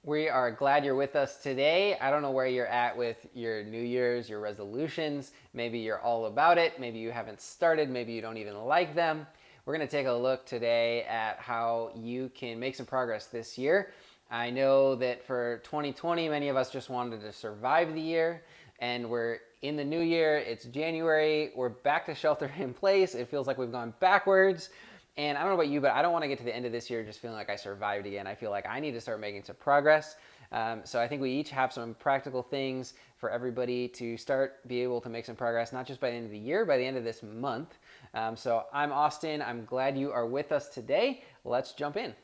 We are glad you're with us today. I don't know where you're at with your New Year's, your resolutions. Maybe you're all about it. Maybe you haven't started. Maybe you don't even like them. We're going to take a look today at how you can make some progress this year. I know that for 2020, many of us just wanted to survive the year, and we're in the new year. It's January. We're back to shelter in place. It feels like we've gone backwards. And I don't know about you, but I don't want to get to the end of this year just feeling like I survived again. I feel like I need to start making some progress. So I think we each have some practical things for everybody to be able to make some progress, not just by the end of the year, by the end of this month. So I'm Austin. I'm glad you are with us today. Let's jump in.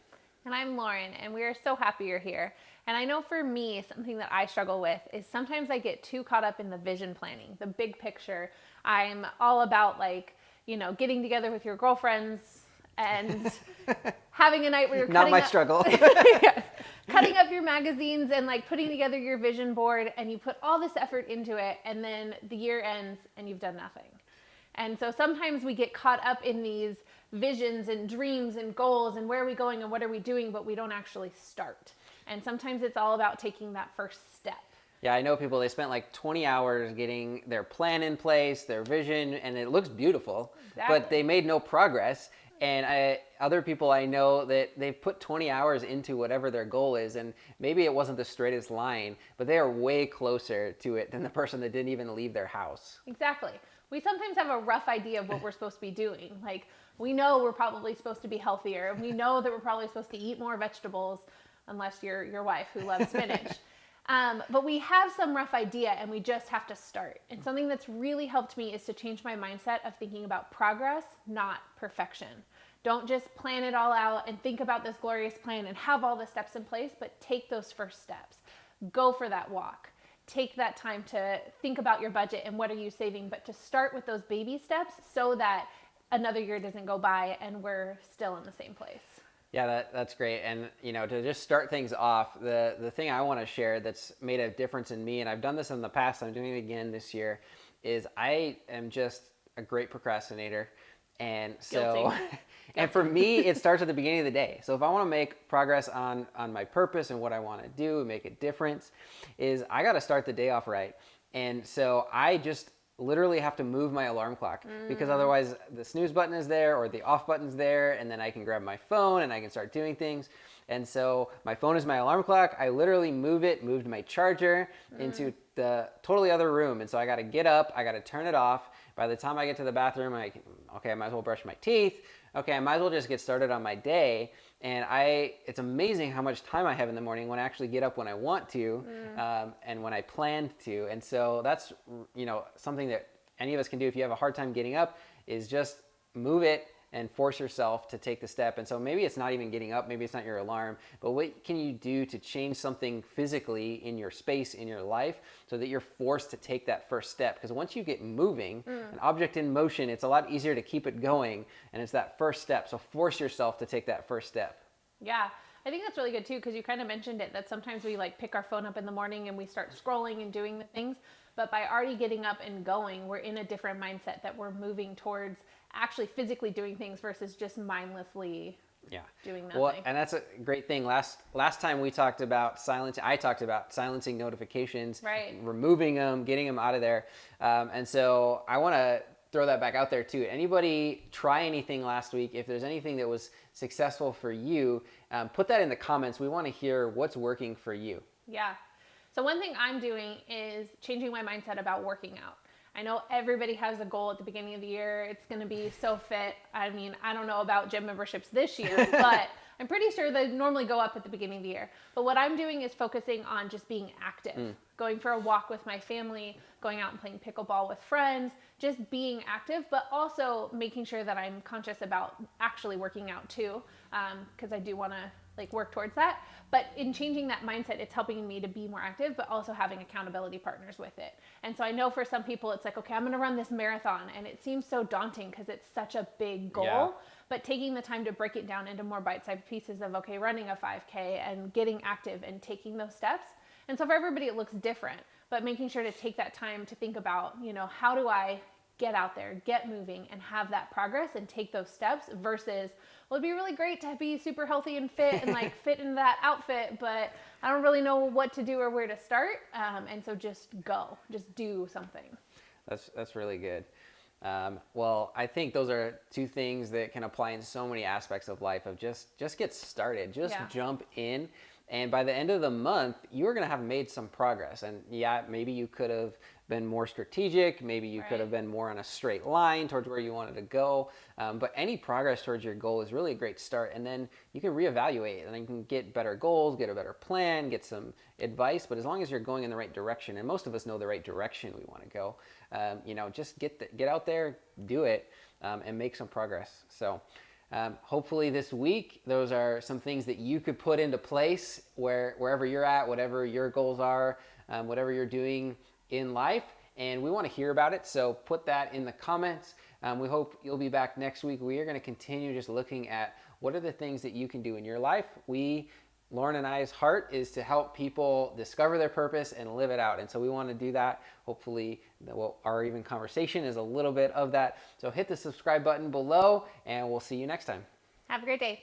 And I'm Lauren, and we are so happy you're here. And I know for me, something that I struggle with is sometimes I get too caught up in the vision planning, the big picture. I'm all about getting together with your girlfriends and having a night where you're not my struggle. Yes, cutting up your magazines and putting together your vision board, and you put all this effort into it, and then the year ends and you've done nothing. And so sometimes we get caught up in these visions and dreams and goals and where are we going and what are we doing, but we don't actually start. And sometimes it's all about taking that first step. Yeah, I know people, they spent like 20 hours getting their plan in place, their vision, and it looks beautiful, Exactly. But they made no progress. And other people I know that they've put 20 hours into whatever their goal is, and maybe it wasn't the straightest line, but they are way closer to it than the person that didn't even leave their house. Exactly. We sometimes have a rough idea of what we're supposed to be doing. Like, we know we're probably supposed to be healthier. We know that we're probably supposed to eat more vegetables, unless you're your wife who loves spinach. But we have some rough idea, and we just have to start. And something that's really helped me is to change my mindset of thinking about progress, not perfection. Don't just plan it all out and think about this glorious plan and have all the steps in place, but take those first steps. Go for that walk. Take that time to think about your budget and what are you saving, but to start with those baby steps so that another year doesn't go by and we're still in the same place. Yeah, that's great. And, to just start things off, the thing I want to share that's made a difference in me, and I've done this in the past, I'm doing it again this year, is I am just a great procrastinator. And so, and for me, it starts at the beginning of the day. So if I want to make progress on my purpose and what I want to do and make a difference, is I got to start the day off right. And so I just literally have to move my alarm clock because otherwise the snooze button is there or the off button's there, and then I can grab my phone and I can start doing things. And so my phone is my alarm clock. I literally moved my charger into the totally other room. And so I got to get up, I got to turn it off. By the time I get to the bathroom, I might as well brush my teeth. Okay, I might as well just get started on my day. And it's amazing how much time I have in the morning when I actually get up when I want to, and when I planned to. And so that's, something that any of us can do if you have a hard time getting up, is just move it and force yourself to take the step. And so maybe it's not even getting up, maybe it's not your alarm, but what can you do to change something physically in your space, in your life, so that you're forced to take that first step? Because once you get moving, an object in motion, it's a lot easier to keep it going, and it's that first step. So force yourself to take that first step. Yeah, I think that's really good too, because you kind of mentioned it, that sometimes we pick our phone up in the morning and we start scrolling and doing the things, but by already getting up and going, we're in a different mindset that we're moving towards actually physically doing things versus just mindlessly doing nothing. Well, and that's a great thing. Last time I talked about silencing notifications, right, removing them, getting them out of there. And so I want to throw that back out there too. Anybody try anything last week? If there's anything that was successful for you, put that in the comments. We want to hear what's working for you. Yeah. So one thing I'm doing is changing my mindset about working out. I know everybody has a goal at the beginning of the year. It's going to be so fit. I mean, I don't know about gym memberships this year, but I'm pretty sure they normally go up at the beginning of the year. But what I'm doing is focusing on just being active, going for a walk with my family, going out and playing pickleball with friends, just being active, but also making sure that I'm conscious about actually working out too, because I do want to work towards that. But in changing that mindset, it's helping me to be more active, but also having accountability partners with it. And so I know for some people, it's okay, I'm going to run this marathon. And it seems so daunting because it's such a big goal. Yeah. But taking the time to break it down into more bite-sized pieces of, okay, running a 5K and getting active and taking those steps. And so for everybody, it looks different. But making sure to take that time to think about, how do I get out there, get moving, and have that progress and take those steps versus, well, it'd be really great to be super healthy and fit and like fit into that outfit, but I don't really know what to do or where to start. And so just go, just do something. That's really good. Well, I think those are two things that can apply in so many aspects of life of just get started, just jump in. And by the end of the month, you're going to have made some progress. And yeah, maybe you could have been more strategic. Maybe you could have been more on a straight line towards where you wanted to go. But any progress towards your goal is really a great start. And then you can reevaluate and you can get better goals, get a better plan, get some advice. But as long as you're going in the right direction, and most of us know the right direction we want to go, just get out there, do it, and make some progress. So hopefully this week, those are some things that you could put into place wherever you're at, whatever your goals are, whatever you're doing in life. And we want to hear about it. So put that in the comments. We hope you'll be back next week. We are going to continue just looking at what are the things that you can do in your life. Lauren and I's heart is to help people discover their purpose and live it out. And so we want to do that. Hopefully our even conversation is a little bit of that. So hit the subscribe button below and we'll see you next time. Have a great day.